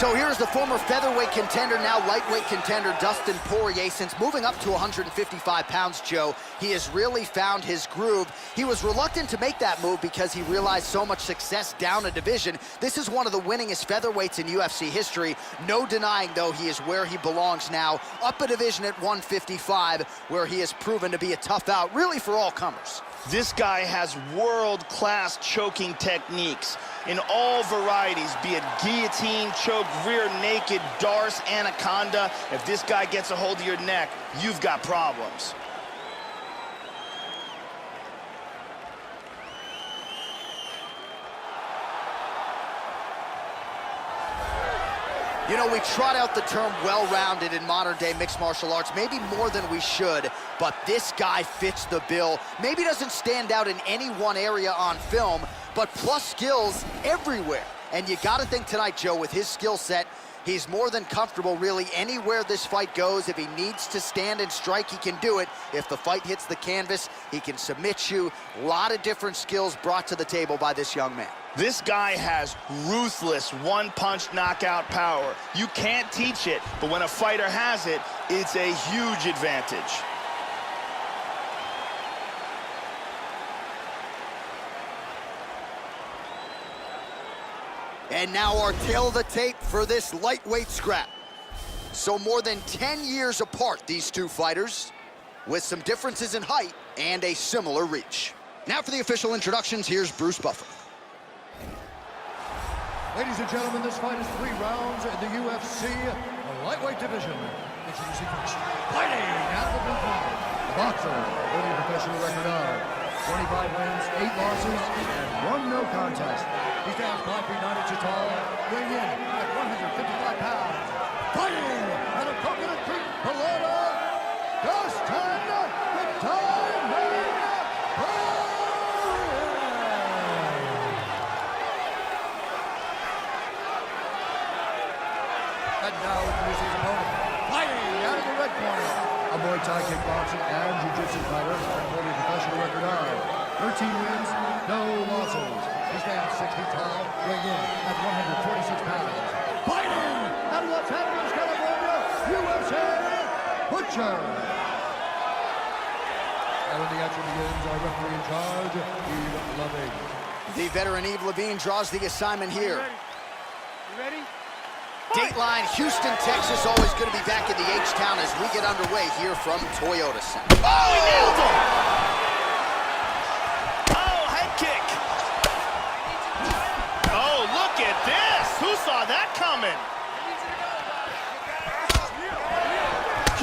So here's the former featherweight contender, now lightweight contender, Dustin Poirier. Since moving up to 155 pounds, Joe, he has really found his groove. He was reluctant to make that move because he realized so much success down a division. This is one of the winningest featherweights in UFC history. No denying, though, he is where he belongs now, up a division at 155, where he has proven to be a tough out, really for all comers. This guy has world-class choking techniques in all varieties, be it guillotine, choke, rear naked, Darce, anaconda. If this guy gets a hold of your neck, you've got problems. You know, we trot out the term well-rounded in modern-day mixed martial arts, maybe more than we should, but this guy fits the bill. Maybe doesn't stand out in any one area on film, but plus skills everywhere. And you gotta think tonight, Joe, with his skill set, he's more than comfortable really anywhere this fight goes. If he needs to stand and strike, he can do it. If the fight hits the canvas, he can submit you. A lot of different skills brought to the table by this young man. This guy has ruthless one-punch knockout power. You can't teach it, but when a fighter has it, it's a huge advantage. And now our tail of the tape for this lightweight scrap. So more than 10 years apart, these two fighters, with some differences in height and a similar reach. Now for the official introductions, here's Bruce Buffer. Ladies and gentlemen, this fight is 3 rounds in the UFC lightweight division. Introducing first, fighting out of the blue corner, boxer, holding a professional record of 25 wins, 8 losses, and 1 no contest. He stands 5 feet 9 inches tall, weighing in at 155 pounds. Fighting out of Coconut Creek, Florida, Dustin the Diamond Poirier. And now introducing his opponent, fighting out of the red corner, a Muay Thai kickboxing and jiu-jitsu fighter, holding a professional record of 13 wins, no losses. He stands 6 feet tall, weighing in at 146 pounds. Fighting out of Los Angeles, California, UFC Butcher. And when the action begins, our referee in charge, Eve Levine. The veteran Eve Levine draws the assignment here. You ready? Dateline, Houston, Texas, always going to be back in the H-Town as we get underway here from Toyota Center. Oh, he nailed him! Oh, head kick! Oh, look at this! Who saw that coming?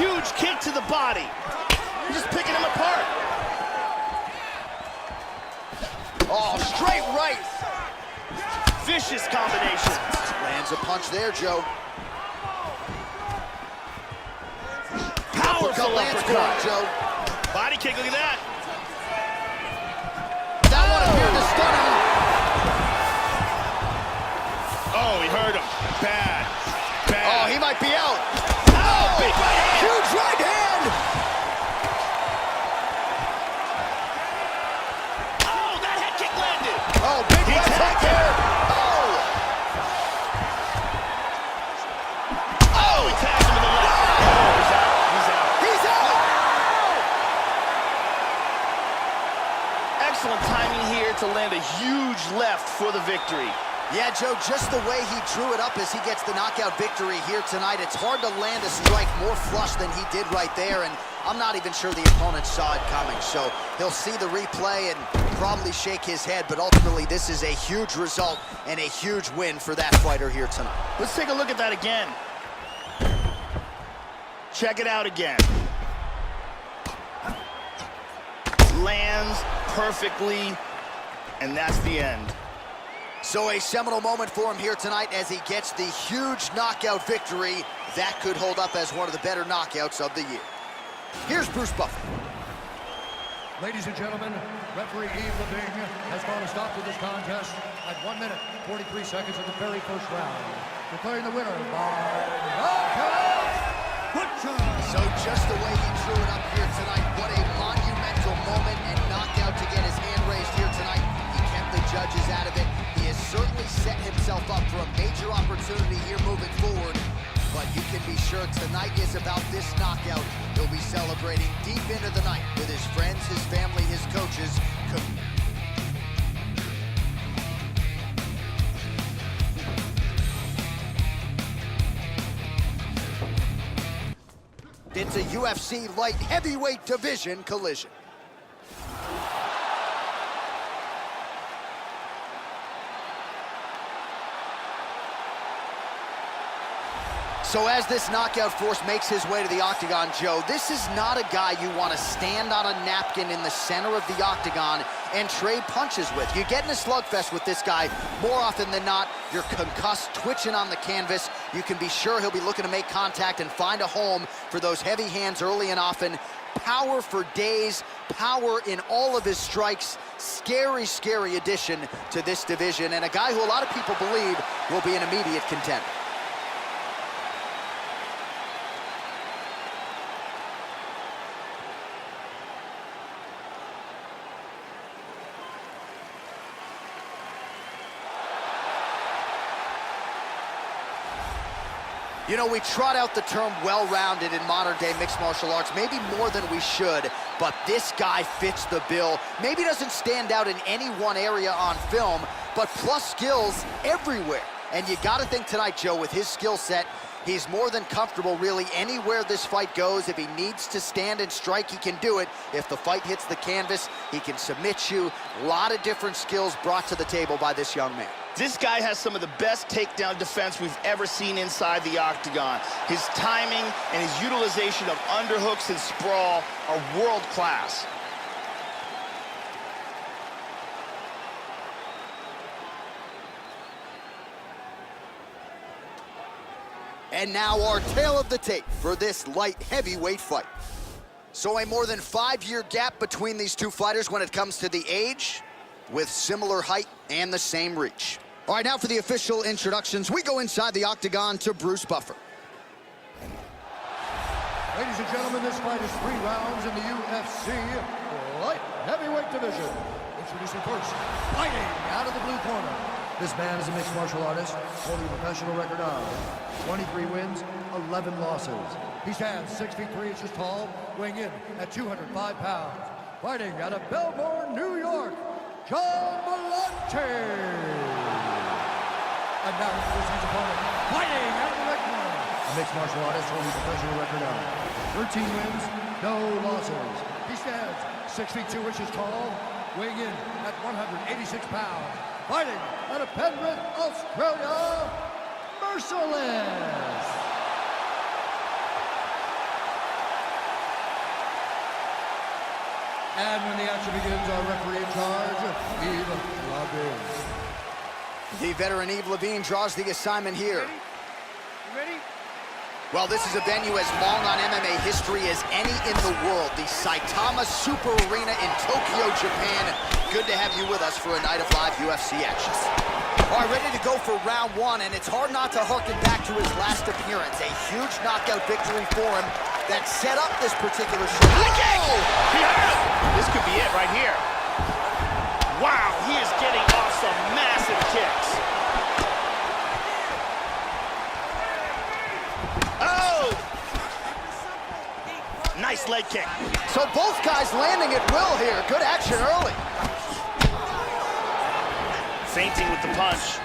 Huge kick to the body. Just picking him apart. Oh, straight right. Vicious combination. Lands a punch there, Joe. Powerful uppercut. Joe. Body kick, look at that. That one appeared to stun him. Oh, he hurt him. Bad. Bad. Oh, he might be out. Oh, big right hand. Huge right hand. Oh, that head kick landed. Oh, big He left hook tagged him. there. Oh, he tagged him in the leg. Oh, he's out. He's out. He's out. Excellent timing here to land a huge left for the victory. Yeah, Joe, just the way he drew it up as he gets the knockout victory here tonight, it's hard to land a strike more flush than he did right there, and I'm not even sure the opponent saw it coming. So he'll see the replay and probably shake his head, but ultimately this is a huge result and a huge win for that fighter here tonight. Let's take a look at that again. Check it out again. Lands perfectly, and that's the end. So a seminal moment for him here tonight as he gets the huge knockout victory. That could hold up as one of the better knockouts of the year. Here's Bruce Buffer. Ladies and gentlemen, referee Eve Levine has called a stop to this contest at 1 minute, 43 seconds of the very first round. Declaring the winner by knockout, Butcher. So just the way he drew it up here tonight, what a monumental moment and knockout to get his hand raised here tonight. He kept the judges out of it. He has certainly set himself up for a major opportunity here moving forward. But you can be sure tonight is about this knockout. He'll be celebrating deep into the night with his friends, his family, his coaches. It's a UFC light heavyweight division collision. So as this knockout force makes his way to the octagon, Joe, this is not a guy you want to stand on a napkin in the center of the octagon and trade punches with. You get in a slugfest with this guy, more often than not, you're concussed, twitching on the canvas. You can be sure he'll be looking to make contact and find a home for those heavy hands early and often. Power for days, power in all of his strikes. Scary, scary addition to this division, and a guy who a lot of people believe will be an immediate contender. You know, we trot out the term well-rounded in modern-day mixed martial arts, maybe more than we should, but this guy fits the bill. Maybe doesn't stand out in any one area on film, but plus skills everywhere. And you got to think tonight, Joe, with his skill set, he's more than comfortable really anywhere this fight goes. If he needs to stand and strike, he can do it. If the fight hits the canvas, he can submit you. A lot of different skills brought to the table by this young man. This guy has some of the best takedown defense we've ever seen inside the octagon. His timing and his utilization of underhooks and sprawl are world class. And now our tale of the tape for this light heavyweight fight. So a more than 5-year gap between these two fighters when it comes to the age, with similar height and the same reach. All right, now for the official introductions, we go inside the octagon to Bruce Buffer. Ladies and gentlemen, this fight is 3 rounds in the UFC light heavyweight division. Introducing first, fighting out of the blue corner. This man is a mixed martial artist, holding a professional record of 23 wins, 11 losses. He stands 6 feet 3 inches tall, weighing in at 205 pounds. Fighting out of Belmore, New York, John Volante. And now introducing his opponent, fighting out of the red corner. A mixed martial artist holding a professional record of 13 wins, no losses. He stands 6 feet 2 inches tall, weighing in at 186 pounds. Fighting out of Penrith, Australia, Merciless. And when the action begins, our referee in charge, Yves Lavigne. The veteran Yves Lavigne draws the assignment here. You ready? Well, this is a venue as long on MMA history as any in the world. The Saitama Super Arena in Tokyo, Japan. Good to have you with us for a night of live UFC action. All right, ready to go for round 1, and it's hard not to harken back to his last appearance. A huge knockout victory for him that set up this particular show. He hurt him. This could be it right here. Wow, he is getting off some massive kicks. Oh! Nice leg kick. So both guys landing at will here. Good action early. Feinting with the punch.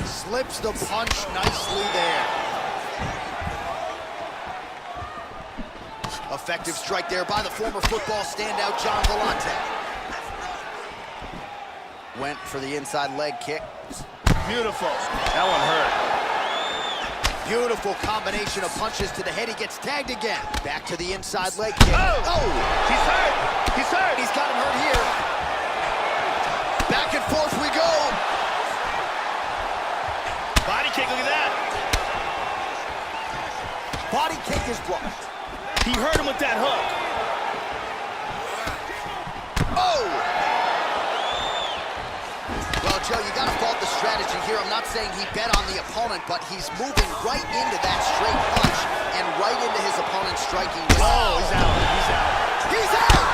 Slips the punch nicely there. Effective strike there by the former football standout John Volante. Went for the inside leg kick. Beautiful. That one hurt. Beautiful combination of punches to the head. He gets tagged again. Back to the inside leg kick. Oh! He's hurt! He's hurt! He's got him hurt here. Back and forth we go. Body kick, look at that. Body kick is blocked. He hurt him with that hook. Oh! Well, Joe, you gotta fault the strategy here. I'm not saying he bet on the opponent, but he's moving right into that straight punch and right into his opponent's striking. Oh, he's out. He's out. He's out!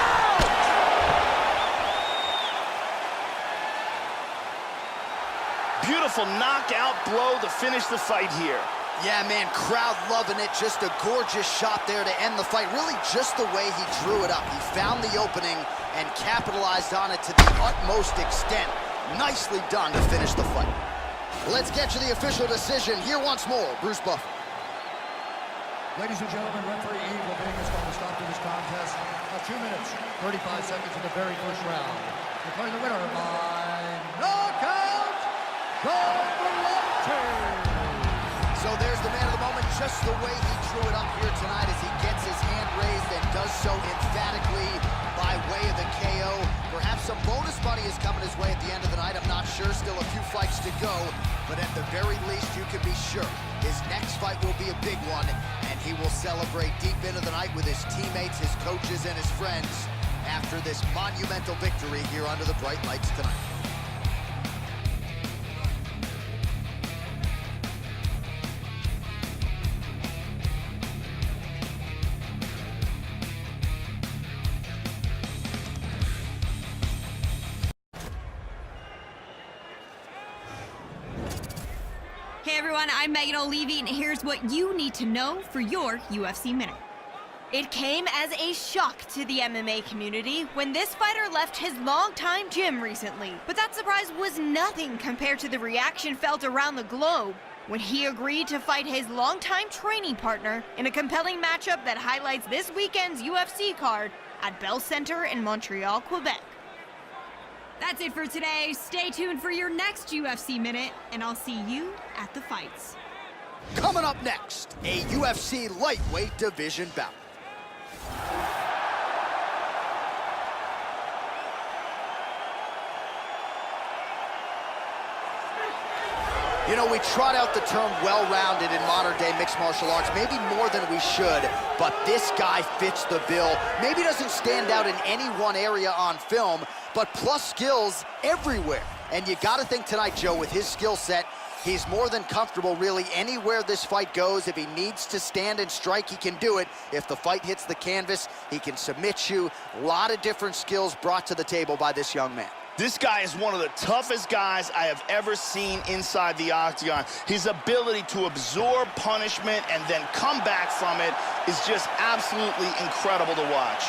beautiful knockout blow to finish the fight here. Yeah, man, crowd loving it. Just a gorgeous shot there to end the fight. Really just the way he drew it up. He found the opening and capitalized on it to the utmost extent. Nicely done to finish the fight. Let's get to the official decision. Here once more, Bruce Buffer. Ladies and gentlemen, referee Yves Levine is going to stop to this contest at 2 minutes, 35 seconds in the very first round. Declaring the winner by knockout, doble. So there's the man of the moment, just the way he drew it up here tonight as he gets his hand raised and does so emphatically by way of the KO. Perhaps some bonus money is coming his way at the end of the night. I'm not sure, still a few fights to go, but at the very least you can be sure his next fight will be a big one, and he will celebrate deep into the night with his teammates, his coaches, and his friends after this monumental victory here under the bright lights tonight. Hey everyone, I'm Megan O'Leary, and here's what you need to know for your UFC Minute. It came as a shock to the MMA community when this fighter left his longtime gym recently. But that surprise was nothing compared to the reaction felt around the globe when he agreed to fight his longtime training partner in a compelling matchup that highlights this weekend's UFC card at Bell Center in Montreal, Quebec. That's it for today. Stay tuned for your next UFC Minute, and I'll see you at the fights. Coming up next, a UFC lightweight division bout. You know, we trot out the term well-rounded in modern-day mixed martial arts, maybe more than we should, but this guy fits the bill. Maybe doesn't stand out in any one area on film, but plus skills everywhere. And you got to think tonight, Joe, with his skill set, he's more than comfortable really anywhere this fight goes. If he needs to stand and strike, he can do it. If the fight hits the canvas, he can submit you. A lot of different skills brought to the table by this young man. This guy is one of the toughest guys I have ever seen inside the octagon. His ability to absorb punishment and then come back from it is just absolutely incredible to watch.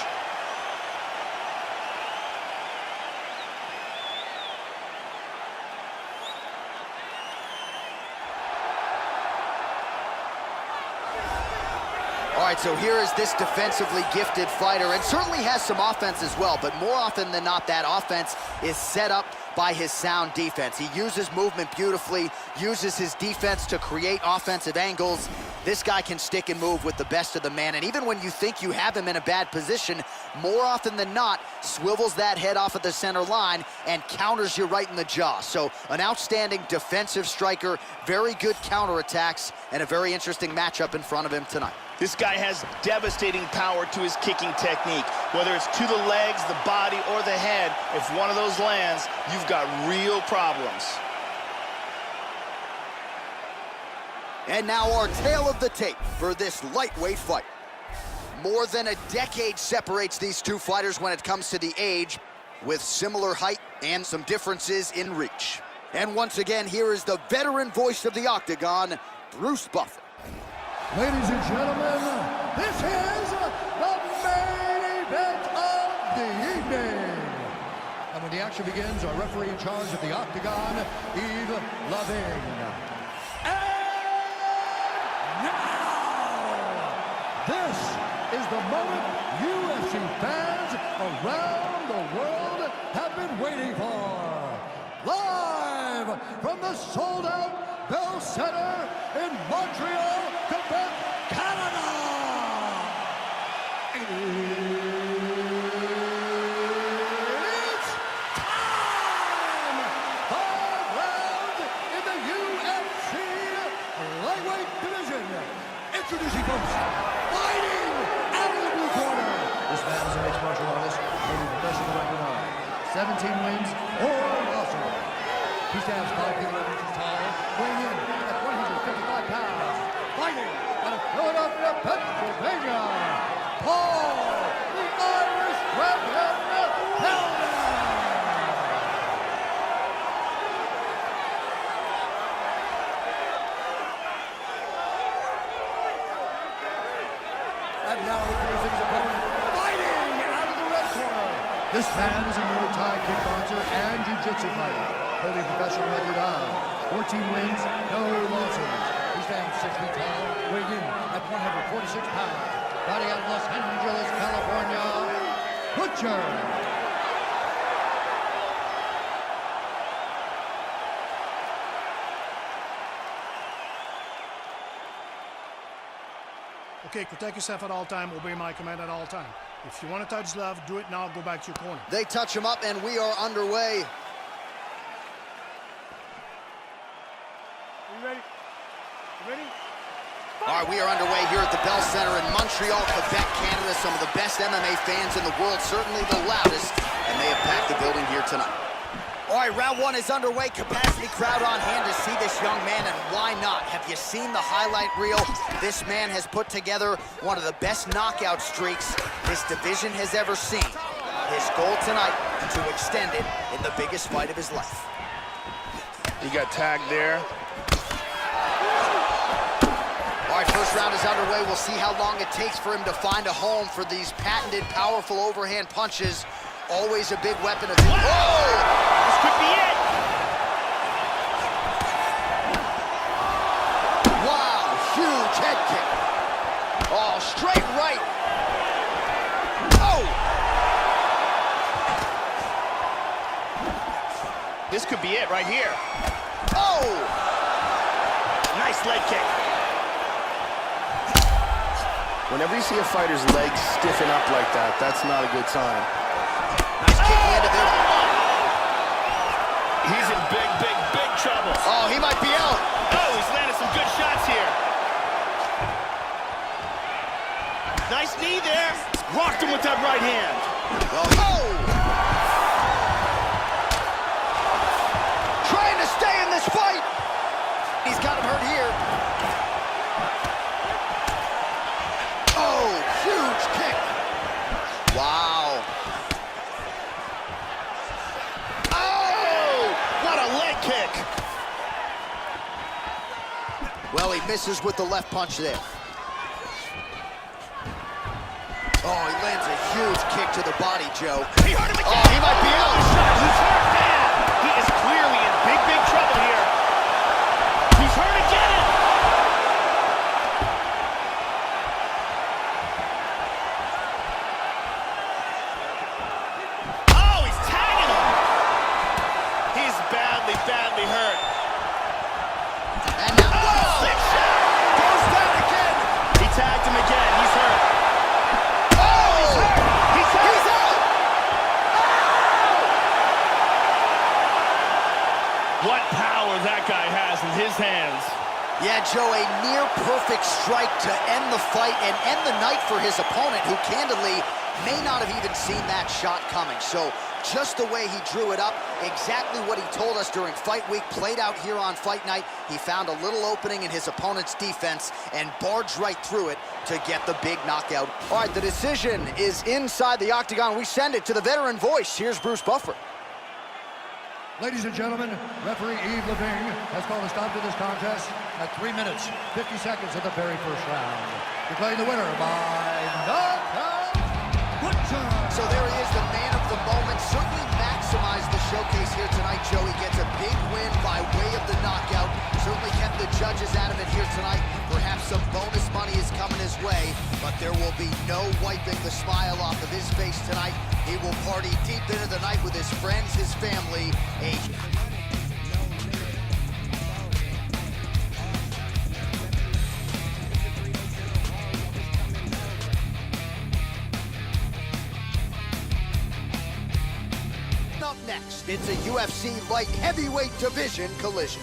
All right, so here is this defensively gifted fighter, and certainly has some offense as well, but more often than not, that offense is set up by his sound defense. He uses movement beautifully, uses his defense to create offensive angles. This guy can stick and move with the best of the man, and even when you think you have him in a bad position, more often than not, swivels that head off of the center line and counters you right in the jaw. So an outstanding defensive striker, very good counterattacks, and a very interesting matchup in front of him tonight. This guy has devastating power to his kicking technique. Whether it's to the legs, the body, or the head, if one of those lands, you've got real problems. And now our tale of the tape for this lightweight fight. More than a decade separates these two fighters when it comes to the age, with similar height and some differences in reach. And once again, here is the veteran voice of the octagon, Bruce Buffer. Ladies and gentlemen, this is the main event of the evening. And when the action begins, our referee in charge of the octagon, Yves Levine. And now, this is the moment UFC fans around the world have been waiting for. Live from the sold-out Bell Center in Montreal, Quebec, Canada. It's time! 5 rounds in the UFC lightweight division. Introducing folks, fighting out of the blue corner. This man is a mixed martial artist, holding professional record of 17 wins, 4 losses. He stands 5 feet 11 inches tall, weighing in at 155 pounds. Fighting out of Philadelphia, Pennsylvania, Paul, the Irish Redhead Helder. This man is a Muay Thai kickboxer and jiu-jitsu fighter, holding a professional record of 14 wins, no losses. He stands 6 feet tall, weighing in at 146 pounds, fighting out of Los Angeles, California, Butcher. Okay, protect yourself at all time, obey my command at all time. If you want to touch love, do it now, go back to your corner. They touch him up, and we are underway. You ready? You ready? All right, we are underway here at the Bell Center in Montreal, Quebec, Canada. Some of the best MMA fans in the world, certainly the loudest, and they have packed the building here tonight. All right, round one is underway. Capacity crowd on hand to see this young man, and why not? Have you seen the highlight reel? This man has put together one of the best knockout streaks this division has ever seen. His goal tonight, to extend it in the biggest fight of his life. He got tagged there. All right, first round is underway. We'll see how long it takes for him to find a home for these patented, powerful overhand punches. Always a big weapon of his. Whoa! This could be it. Wow, huge head kick. Oh, straight right. Oh! This could be it right here. Oh! Nice leg kick. Whenever you see a fighter's legs stiffen up like that, that's not a good sign. Nice kick landed there. He's in big trouble. Oh, he might be out. Oh, he's landed some good shots here. Nice knee there. Rocked him with that right hand. Oh! Trying to stay in this fight. He's got him hurt here. Oh, huge kick. Wow. Oh, what a leg kick. Well, he misses with the left punch there. Oh, he lands a huge kick to the body, Joe. He hurt him again. Oh, he might be out. He's hurt, man. He is clearly in big trouble here. He's hurt again. Oh, he's tagging him. He's badly hurt. And now, Oh, big shot. goes down again. He tagged him again. He's hurt. Oh, He's hurt. He's hurt. he's out. What power that guy has in his hands. Yeah, Joe, a near-perfect strike to end the fight and end the night for his opponent, who candidly may not have even seen that shot coming. So just the way he drew it up, exactly what he told us during fight week, played out here on fight night. He found a little opening in his opponent's defense and barged right through it to get the big knockout. All right, the decision is inside the octagon. We send it to the veteran voice. Here's Bruce Buffer. Ladies and gentlemen, referee Yves Leving has called a stop to this contest at 3 minutes, 50 seconds of the very first round. Declaring the winner by knockout, Butcher. So there he is, the man of the moment. Certainly maximized the showcase here tonight, Joe. He gets a big win by way of the knockout. Certainly kept the judges adamant here tonight. Perhaps some bonus money is coming his way, but there will be no wiping the smile off of his face tonight. He will party deep into the night with his friends, his family. Up next, it's a UFC light heavyweight division collision.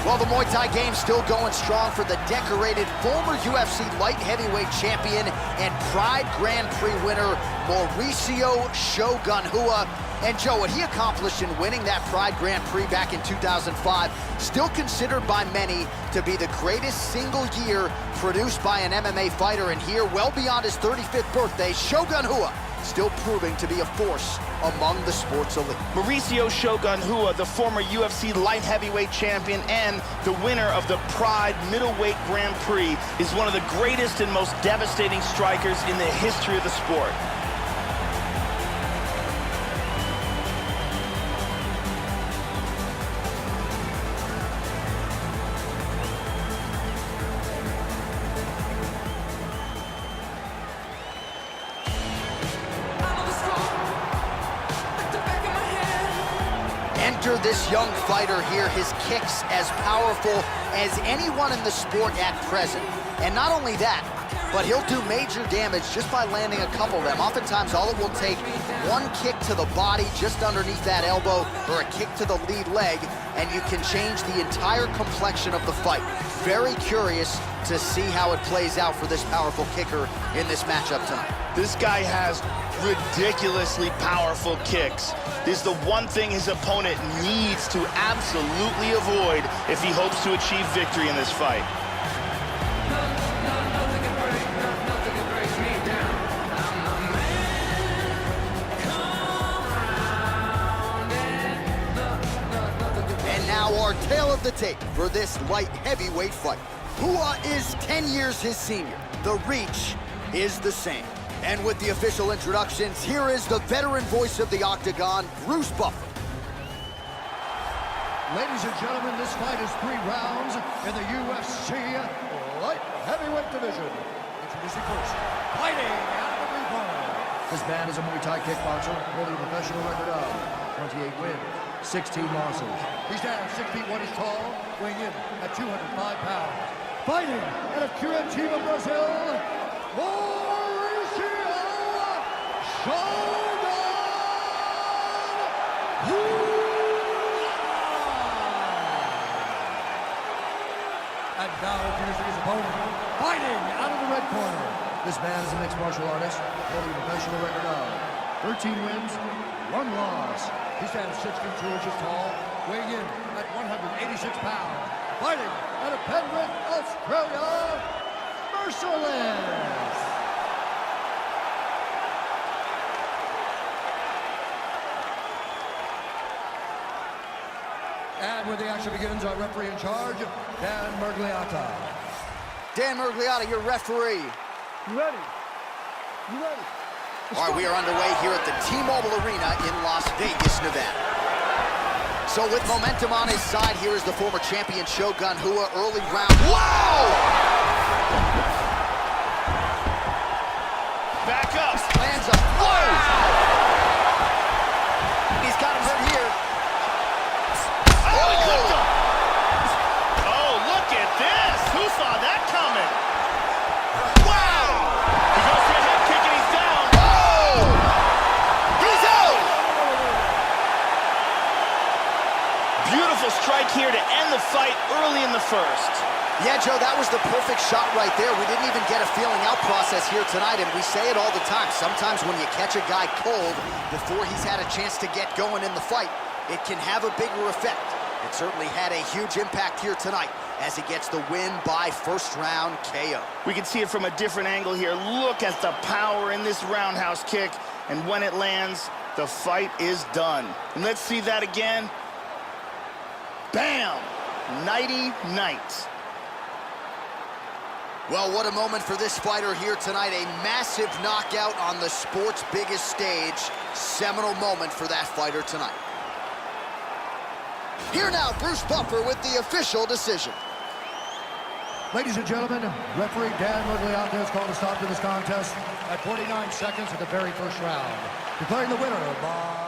Well, the Muay Thai game's still going strong for the decorated former UFC light heavyweight champion and Pride Grand Prix winner, Mauricio Shogun Rua. And Joe, what he accomplished in winning that Pride Grand Prix back in 2005, still considered by many to be the greatest single year produced by an MMA fighter. And here, well beyond his 35th birthday, Shogun Rua still proving to be a force among the sport's elite. Mauricio Shogun Rua, the former UFC light heavyweight champion and the winner of the Pride Middleweight Grand Prix, is one of the greatest and most devastating strikers in the history of the sport. Enter this young fighter here, his kicks as powerful as anyone in the sport at present. And not only that, but he'll do major damage just by landing a couple of them. Oftentimes, all it will take, one kick to the body just underneath that elbow or a kick to the lead leg, and you can change the entire complexion of the fight. Very curious to see how it plays out for this powerful kicker in this matchup tonight. This guy has ridiculously powerful kicks. This is the one thing his opponent needs to absolutely avoid if he hopes to achieve victory in this fight. And now our tale of the tape for this light heavyweight fight. Rua is 10 years his senior. The reach is the same. And with the official introductions, here is the veteran voice of the Octagon, Bruce Buffer. Ladies and gentlemen, this fight is 3 rounds in the UFC light heavyweight division. Introducing first, fighting out of the blue corner. This man is a Muay Thai kickboxer, holding a professional record of 28 wins, 16 losses. He stands 6 feet 1 inch tall, weighing in at 205 pounds. Fighting out of Curitiba, Brazil, Mauricio Shogun Rua. And now introducing his opponent, fighting out of the red corner. This man is a mixed martial artist, holding a professional record of 13 wins, 1 loss. He stands 6 feet 2 inches tall, weighing in at 186 pounds. Fighting out of Penrith, Australia, Merciless. And when the action begins, our referee in charge, Dan Mergliata. Dan Mergliata, your referee. You ready? You ready? All right, we are underway here at the T-Mobile Arena in Las Vegas, Nevada. So with momentum on his side, here is the former champion Shogun Rua, early round. Whoa! Back up. Lands a blow. He's got him hurt here. Oh, he clipped him. Oh, look at this. Who saw that coming? Wow. He goes for a head kick and he's down. Oh! He's out! Beautiful strike here to end the fight early in the first. Yeah, Joe, that was the perfect shot right there. We didn't even get a feeling out process here tonight, and we say it all the time. Sometimes when you catch a guy cold before he's had a chance to get going in the fight, it can have a bigger effect. It certainly had a huge impact here tonight as he gets the win by first round KO. We can see it from a different angle here. Look at the power in this roundhouse kick, and when it lands, the fight is done. And let's see that again. Bam! Nighty-night. Well, what a moment for this fighter here tonight. A massive knockout on the sport's biggest stage. Seminal moment for that fighter tonight. Here now, Bruce Buffer with the official decision. Ladies and gentlemen, referee Dan Mergliata has called a stop to this contest at 49 seconds of the very first round, declaring the winner by